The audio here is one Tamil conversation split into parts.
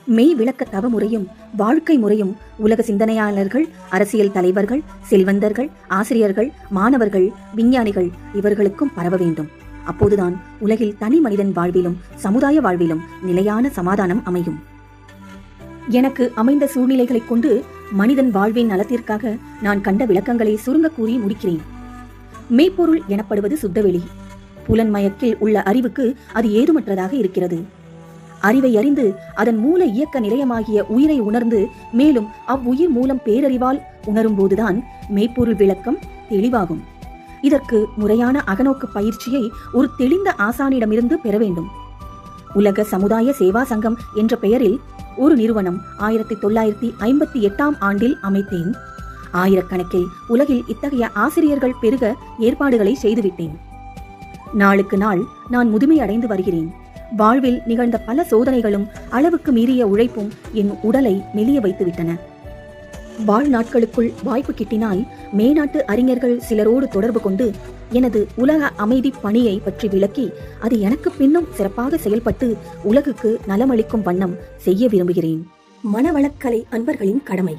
மெய் விளக்க தவ முறையும் வாழ்க்கை முறையும் உலக சிந்தனையாளர்கள், அரசியல் தலைவர்கள், செல்வந்தர்கள், ஆசிரியர்கள், மாணவர்கள், விஞ்ஞானிகள் இவர்களுக்கும் பரவ வேண்டும். அப்போதுதான் உலகில் தனி மனிதன் வாழ்விலும் சமுதாய வாழ்விலும் நிலையான சமாதானம் அமையும். எனக்கு அமைந்த சூழ்நிலைகளைக் கொண்டு மனிதன் வாழ்வின் நலத்திற்காக நான் கண்ட விளக்கங்களை சுருங்க கூறி முடிக்கிறேன். மெய்ப்பொருள் எனப்படுவது சுத்தவெளி. புலன்மயக்கில் உள்ள அறிவுக்கு அது ஏதுமற்றதாக இருக்கிறது. அறிவை அறிந்து அதன் மூல இயக்க நிலையமாகிய உயிரை உணர்ந்து மேலும் அவ்வுயிர் மூலம் பேரறிவால் உணரும்போதுதான் மெய்ப்பொருள் விளக்கம் தெளிவாகும். இதற்கு முறையான அகநோக்கு பயிற்சியை ஒரு தெளிந்த ஆசானிடமிருந்து பெற வேண்டும். உலக சமுதாய சேவா சங்கம் என்ற பெயரில் ஒரு நிறுவனம் 1958ஆம் ஆண்டில் அமைத்தேன். ஆயிரக்கணக்கில் உலகில் இத்தகைய ஆசிரியர்கள் பெருக ஏற்பாடுகளை செய்துவிட்டேன். நாளுக்கு நாள் நான் முதுமை அடைந்து வருகிறேன். வாழ்வில் நிகழ்ந்த பல சோதனைகளும் அளவுக்கு மீறிய உழைப்பும் என் உடலை மெலிய வைத்துவிட்டன. வாழ்நாட்களுக்குள் வாய்ப்பு கிட்டினால் மேநாட்டு அறிஞர்கள் சிலரோடு தொடர்பு கொண்டு எனது உலக அமைதி பணியை பற்றி விளக்கி அது எனக்கு பின்னும் சிறப்பாக செயல்பட்டு உலகுக்கு நலமளிக்கும் வண்ணம் செய்ய விரும்புகிறேன். மனவளக்கலை அன்பர்களின் கடமை.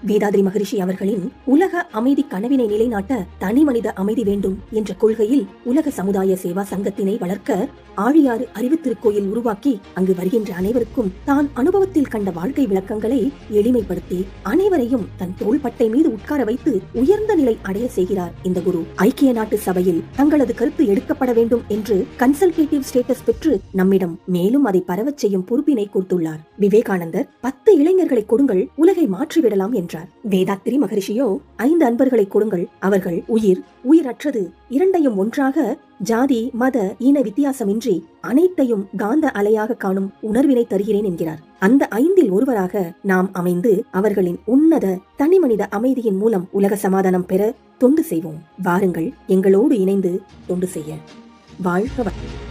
வேதாத்ரி மகரிஷி அவர்களின் உலக அமைதி கனவினை நிலைநாட்ட தனி மனித அமைதி வேண்டும் என்ற கொள்கையில் உலக சமுதாய சேவா சங்கத்தினை வளர்க்க ஆழியாறு அறிவு திருக்கோயில் உருவாக்கி அங்கு வருகின்ற அனைவருக்கும் தான் அனுபவத்தில் கண்ட வாழ்க்கை விளக்கங்களை எளிமைப்படுத்தி அனைவரையும் தன் தோள்பட்டை மீது உட்கார வைத்து உயர்ந்த நிலை அடைய செய்கிறார் இந்த குரு. ஐக்கிய நாட்டு சபையில் தங்களது கருத்து எடுக்கப்பட வேண்டும் என்று கன்சல்டேட்டிவ் ஸ்டேட்டஸ் பெற்று நம்மிடம் மேலும் அதை பரவச் செய்யும் பொறுப்பினை கொடுத்துள்ளார். விவேகானந்தர் 10 இளைஞர்களை கொடுங்கள், உலகை மாற்றிவிடலாம் என்றார். வேதாத்ரி மகரிஷியோ 5 அன்பர்களை கொடுங்கள், அவர்கள் உயிரற்றது இரண்டையும் ஒன்றாக ஜாதி மத இன வித்தியாசமின்றி அனைத்தையும் காந்த அலையாக காணும் உணர்வினை தருகிறேன் என்கிறார். அந்த 5இல் ஒருவராக நாம் அமைந்து அவர்களின் உன்னத தனிமனித அமைதியின் மூலம் உலக சமாதானம் பெற தொண்டு செய்வோம். வாருங்கள், எங்களோடு இணைந்து தொண்டு செய்ய. வாழ்க வளமுடன்.